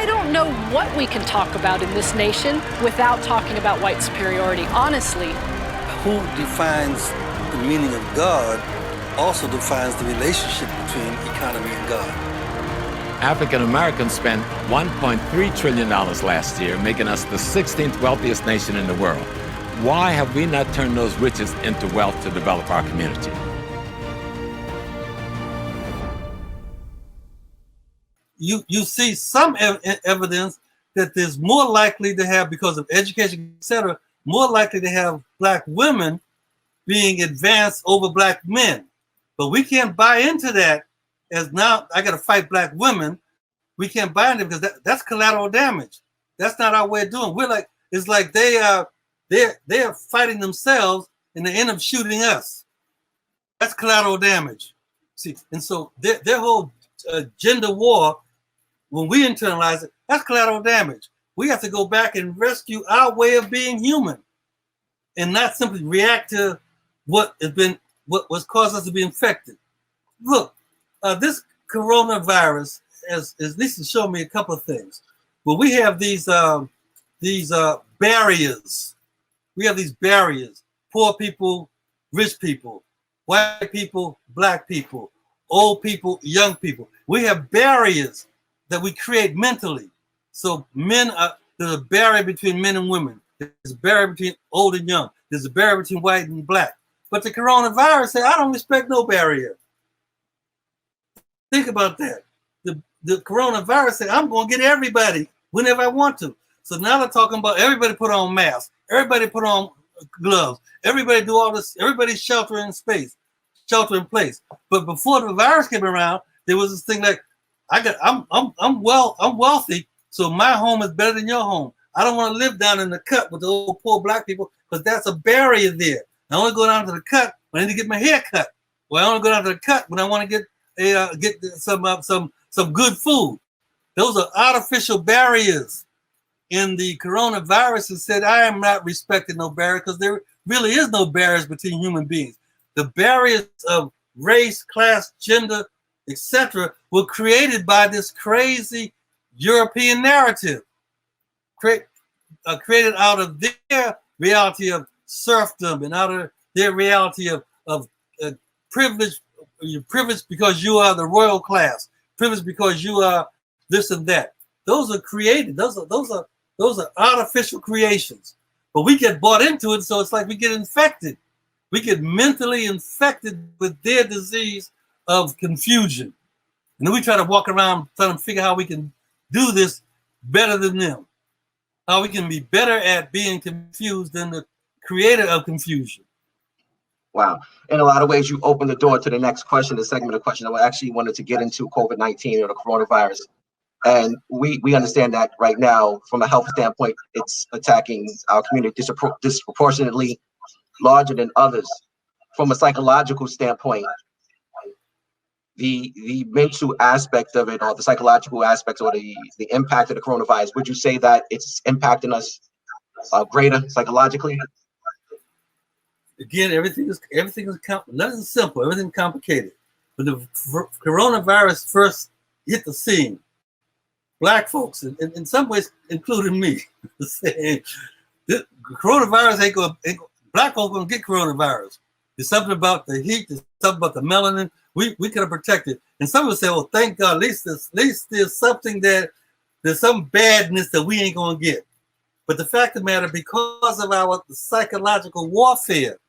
I don't know what we can talk about in this nation without talking about white superiority, honestly. Who defines the meaning of God also defines the relationship between economy and God. African Americans spent $1.3 trillion last year, making us the 16th wealthiest nation in the world. Why have we not turned those riches into wealth to develop our community? You see some evidence that there's more likely to have, because of education, etc., more likely to have black women being advanced over black men. But we can't buy into that as now I got to fight black women. We can't buy into it because that's collateral damage. That's not our way of doing it. We're like, it's like they're fighting themselves and they end up shooting us. That's collateral damage. See, and so their whole gender war, when we internalize it, that's collateral damage. We have to go back and rescue our way of being human and not simply react to what's caused us to be infected. Look, this coronavirus has at least shown me a couple of things. Well, we have these barriers. We have these barriers: poor people, rich people, white people, black people, old people, young people. We have barriers that we create mentally. So there's a barrier between men and women. There's a barrier between old and young. There's a barrier between white and black. But the coronavirus said, I don't respect no barrier. Think about that. The coronavirus said, I'm going to get everybody whenever I want to. So now they're talking about everybody put on masks. Everybody put on gloves. Everybody do all this. Everybody shelter in place. But before the virus came around, there was this thing like, I'm wealthy, so my home is better than your home. I don't want to live down in the cut with the old poor black people because that's a barrier there. I only go down to the cut when I need to get my hair cut. Well, I only go down to the cut when I want to get some good food. Those are artificial barriers. And the coronavirus has said, I am not respecting no barrier because there really is no barriers between human beings. The barriers of race, class, gender, etc., were created by this crazy European narrative, created out of their reality of serfdom and out of their reality of privilege. You're privileged because you are the royal class, privileged because you are this and that. Those are created. Those are artificial creations. But we get bought into it, so it's like we get infected. We get mentally infected with their disease of confusion. And then we try to walk around trying to figure out how we can do this better than them. How we can be better at being confused than the creator of confusion. Wow. In a lot of ways, you opened the door to the next question, the segment of question. I actually wanted to get into COVID-19 or the coronavirus. And we understand that right now, from a health standpoint, it's attacking our community disproportionately larger than others. From a psychological standpoint, the mental aspect of it, or the psychological aspects, or the impact of the coronavirus, would you say that it's impacting us greater psychologically? Again, everything is nothing is simple, everything complicated. When the coronavirus first hit the scene, black folks, and in some ways, including me, saying the coronavirus ain't going. Black folks gonna get coronavirus. There's something about the heat. There's something about the melanin. We could have protected. And some would say, well, thank God, at least there's something there's some badness that we ain't gonna get. But the fact of the matter, because of our psychological warfare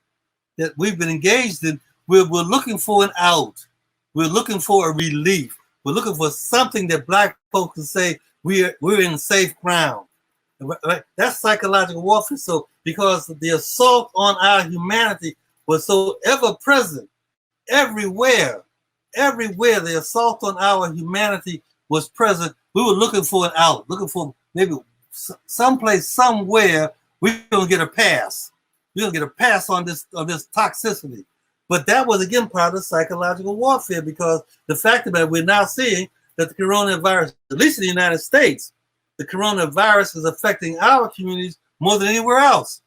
that we've been engaged in, we're looking for an out. We're looking for a relief. We're looking for something that black folks can say we're in safe ground. Right? That's psychological warfare. So because the assault on our humanity was so ever present, everywhere the assault on our humanity was present, we were looking for an out, looking for maybe someplace, somewhere, we're gonna get a pass. We're gonna get a pass on this toxicity. But that was again part of psychological warfare, because the fact that we're now seeing that the coronavirus, at least in the United States, the coronavirus is affecting our communities more than anywhere else.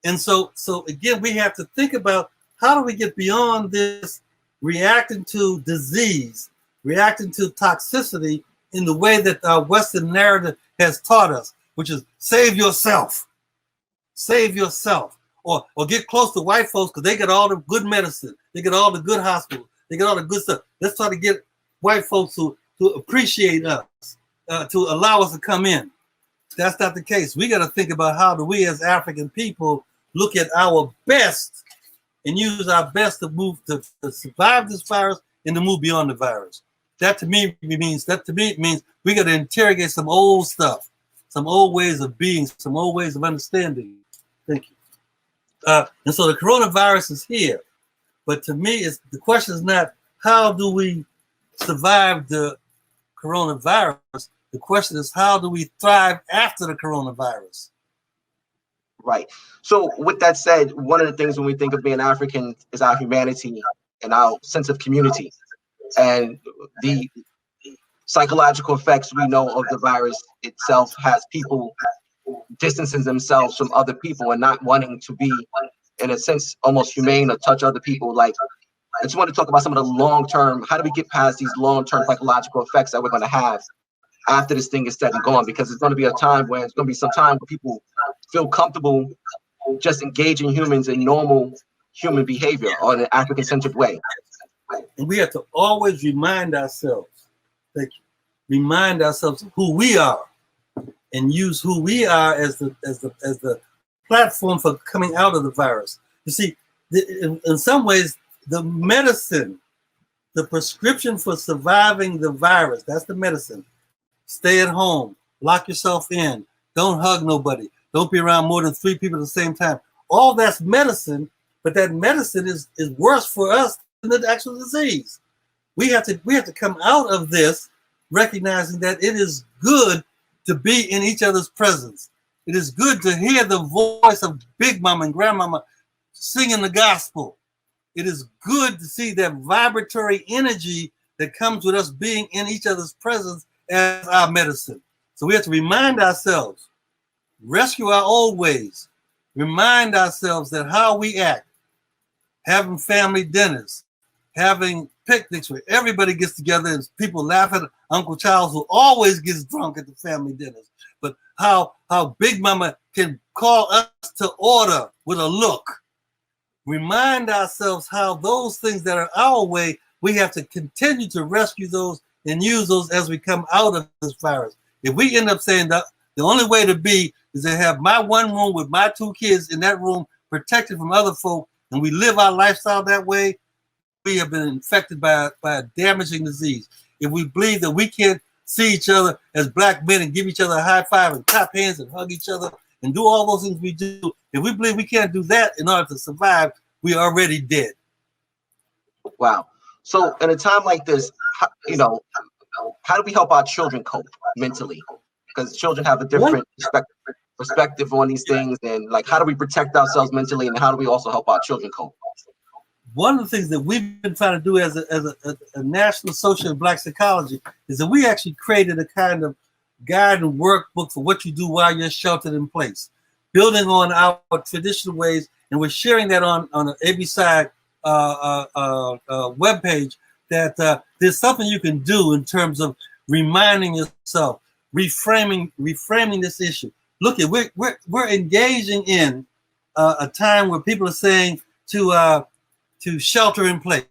And so again, we have to think about how do we get beyond this reacting to disease, reacting to toxicity in the way that our Western narrative has taught us, which is save yourself. Save yourself. Or get close to white folks because they get all the good medicine. They get all the good hospitals. They get all the good stuff. Let's try to get white folks to appreciate us, to allow us to come in. That's not the case. We got to think about how do we as African people look at our best and use our best to move to survive this virus and to move beyond the virus. That to me means we got to interrogate some old stuff, some old ways of being, some old ways of understanding. Thank you. And so the coronavirus is here, but to me, the question is not how do we survive the coronavirus. The question is how do we thrive after the coronavirus? Right. So with that said, one of the things when we think of being African is our humanity and our sense of community, and the psychological effects we know of the virus itself has people distancing themselves from other people and not wanting to be, in a sense, almost humane or touch other people. Like, I just want to talk about some of the long-term, how do we get past these long-term psychological effects that we're going to have after this thing is said and gone? Because it's going to be a time where it's going to be some time where people feel comfortable just engaging humans in normal human behavior or in an African-centered way. And we have to always remind ourselves of who we are and use who we are as the platform for coming out of the virus. You see, in some ways, the medicine, the prescription for surviving the virus, that's the medicine. Stay at home, lock yourself in, don't hug nobody, don't be around more than 3 people at the same time. All that's medicine, but that medicine is worse for us than the actual disease. We have to come out of this recognizing that it is good to be in each other's presence. It is good to hear the voice of Big Mama and Grandmama singing the gospel. It is good to see that vibratory energy that comes with us being in each other's presence as our medicine. So we have to remind ourselves, rescue our old ways, remind ourselves that how we act, having family dinners, having picnics where everybody gets together and people laugh at Uncle Charles who always gets drunk at the family dinners, but how Big Mama can call us to order with a look. Remind ourselves how those things that are our way, we have to continue to rescue those and use those as we come out of this virus. If we end up saying that the only way to be is to have my one room with my 2 kids in that room protected from other folk, and we live our lifestyle that way, we have been infected by a damaging disease. If we believe that we can't see each other as Black men and give each other a high five and clap hands and hug each other and do all those things we do, if we believe we can't do that in order to survive, we are already dead. Wow. So in a time like this, how do we help our children cope mentally? Because children have a different perspective on these things, and like, how do we protect ourselves mentally, and how do we also help our children cope? One of the things that we've been trying to do as a National Association of Black Psychology is that we actually created a kind of guide and workbook for what you do while you're sheltered in place, building on our traditional ways, and we're sharing that on the ABSI webpage, that there's something you can do in terms of reminding yourself, reframing this issue. Look, we're engaging in a time where people are saying to shelter in place.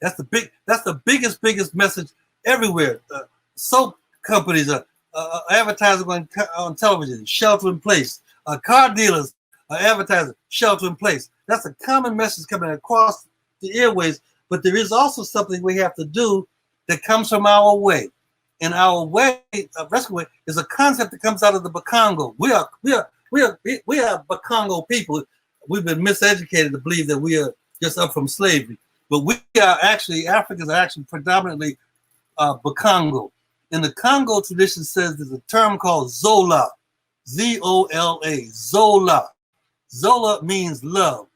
That's the biggest message everywhere. Soap companies are advertising on television, shelter in place. Car dealers are advertising, shelter in place. That's a common message coming across the airways, but there is also something we have to do that comes from our way. And our way, rescue way, is a concept that comes out of the Bakongo. We are Bakongo people. We've been miseducated to believe that we are just up from slavery, but we are actually, Africans are actually predominantly Bakongo. And the Congo tradition says there's a term called Zola, Z-O-L-A, Zola. Zola means love,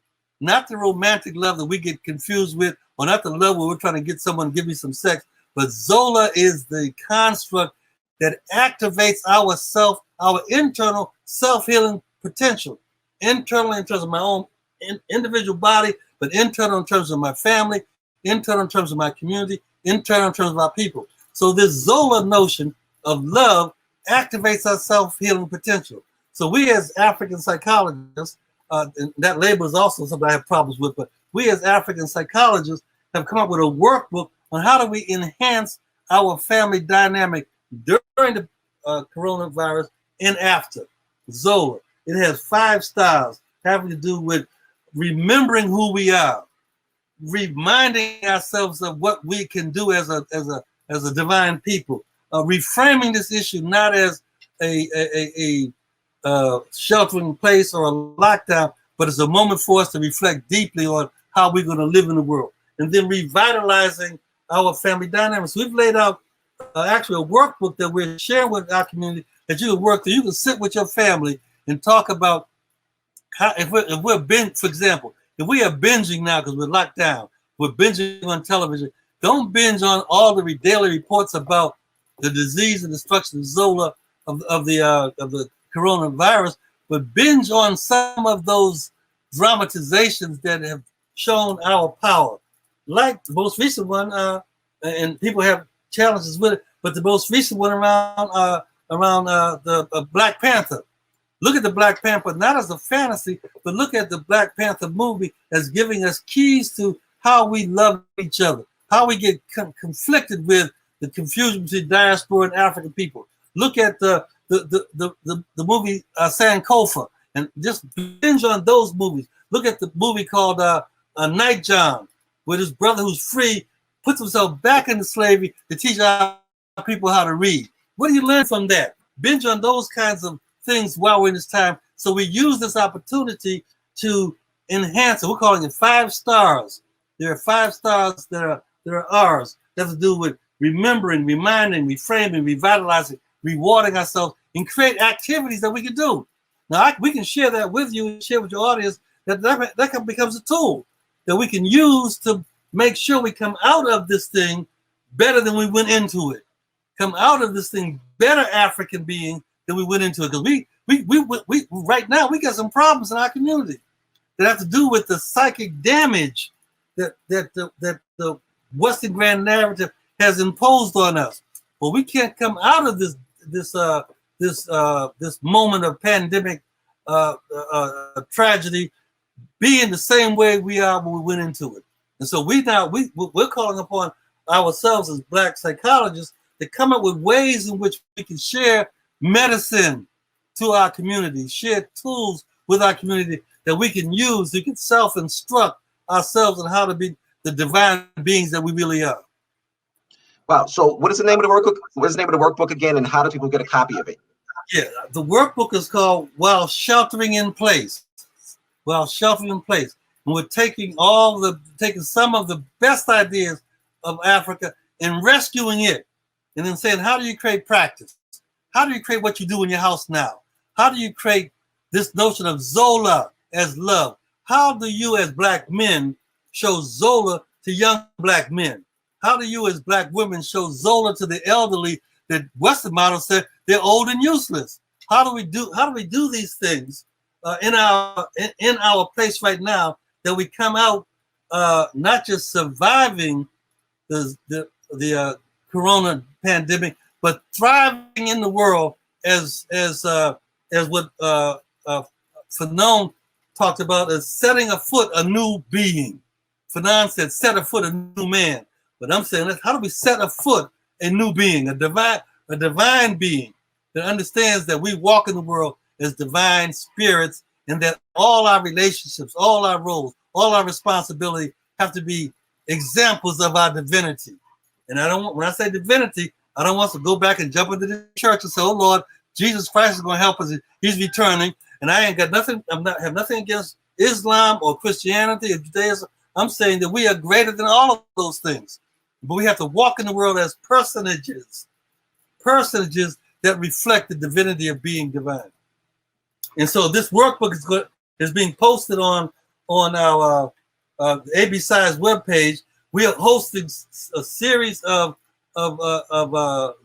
not the romantic love that we get confused with, or not the love where we're trying to get someone to give me some sex, but Zola is the construct that activates our internal self-healing potential, internally in terms of my own individual body, but internal in terms of my family, internal in terms of my community, internal in terms of our people. So this Zola notion of love activates our self-healing potential. So we as African psychologists, and that label is also something I have problems with, but we as African psychologists have come up with a workbook on how do we enhance our family dynamic during the coronavirus and after. Zola. It has 5 styles having to do with remembering who we are, reminding ourselves of what we can do as a divine people, reframing this issue not as a sheltering in place or a lockdown, but it's a moment for us to reflect deeply on how we're going to live in the world, and then revitalizing our family dynamics. We've laid out actually a workbook that we're sharing with our community that you can work through. You can sit with your family and talk about how, if we're binge, for example, if we are binging now because we're locked down, we're binging on television. Don't binge on all the daily reports about the disease and destruction of Zola of the coronavirus, but binge on some of those dramatizations that have shown our power. Like the most recent one, and people have challenges with it, but the most recent one around the Black Panther. Look at the Black Panther not as a fantasy, but look at the Black Panther movie as giving us keys to how we love each other, how we get conflicted with the confusion between diaspora and African people. Look at the movie Sankofa, and just binge on those movies. Look at the movie called Night John, where this brother who's free puts himself back into slavery to teach our people how to read. What do you learn from that? Binge on those kinds of things while we're in this time. So we use this opportunity to enhance it. We're calling it 5 stars. There are 5 stars that are ours. That have to do with remembering, reminding, reframing, revitalizing, rewarding ourselves, and create activities that we can do. Now, we can share that with you, share with your audience, that becomes a tool that we can use to make sure we come out of this thing better than we went into it. Come out of this thing better African being than we went into it. Because we right now, we got some problems in our community that have to do with the psychic damage that the Western grand narrative has imposed on us. But we can't come out of this moment of pandemic tragedy being the same way we are when we went into it. And so we're calling upon ourselves as Black psychologists to come up with ways in which we can share medicine to our community, share tools with our community that we can use. We can self-instruct ourselves on how to be the divine beings that we really are. Wow. So what is the name of the workbook? What is the name of the workbook again, and how do people get a copy of it? Yeah, the workbook is called While Sheltering in Place. While Sheltering in Place. And we're taking some of the best ideas of Africa and rescuing it. And then saying, how do you create practice? How do you create what you do in your house now? How do you create this notion of Zola as love? How do you as Black men show Zola to young Black men? How do you as Black women show Zola to the elderly that Western model said they're old and useless? How do we do these things in our place right now that we come out not just surviving the corona pandemic, but thriving in the world as what Fanon talked about as setting afoot a new being. Fanon said, set afoot a new man. But I'm saying, how do we set afoot a new being, a divine being that understands that we walk in the world as divine spirits, and that all our relationships, all our roles, all our responsibility have to be examples of our divinity. And when I say divinity, I don't want us to go back and jump into the church and say, oh Lord, Jesus Christ is going to help us. He's returning. And I ain't got nothing, have nothing against Islam or Christianity or Judaism. I'm saying that we are greater than all of those things. But we have to walk in the world as personages that reflect the divinity of being divine. And so this workbook is being posted on our ABCI's webpage. We are hosting a series of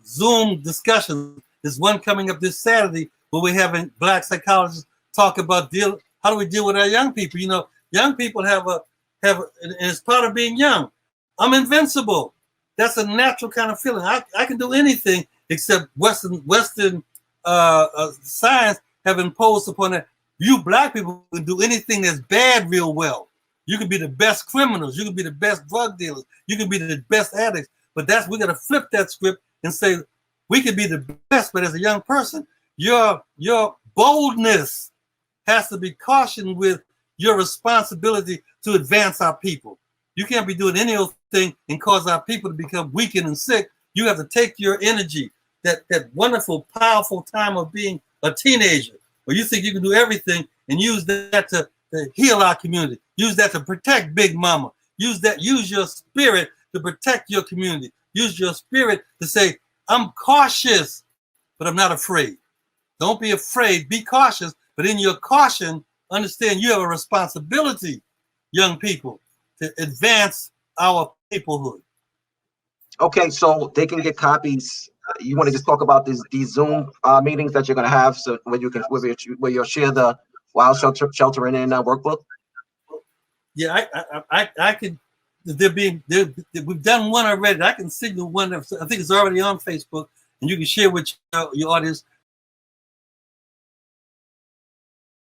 Zoom discussions. There's one coming up this Saturday where we're having Black psychologists talk about how do we deal with our young people. You know, young people have and it's part of being young. I'm invincible. That's a natural kind of feeling. I can do anything except Western science have imposed upon that. You black people can do anything that's bad real well. You can be the best criminals. You can be the best drug dealers. You can be the best addicts. But we got to flip that script and say we can be the best. But as a young person, your boldness has to be cautioned with your responsibility to advance our people. You can't be doing any old thing and cause our people to become weakened and sick. You have to take your energy, that wonderful, powerful time of being a teenager, where you think you can do everything, and use that to heal our community. Use that to protect Big Mama. Use your spirit to protect your community. Use your spirit to say, I'm cautious, but I'm not afraid. Don't be afraid, be cautious, but in your caution, understand you have a responsibility, young people, to advance our peoplehood. Okay, so they can get copies. You want to just talk about these Zoom meetings that you're going to have, so where you'll share the Wild Sheltering In workbook? Yeah, I can. We've done one already. I can signal one. I think it's already on Facebook, and you can share with your audience.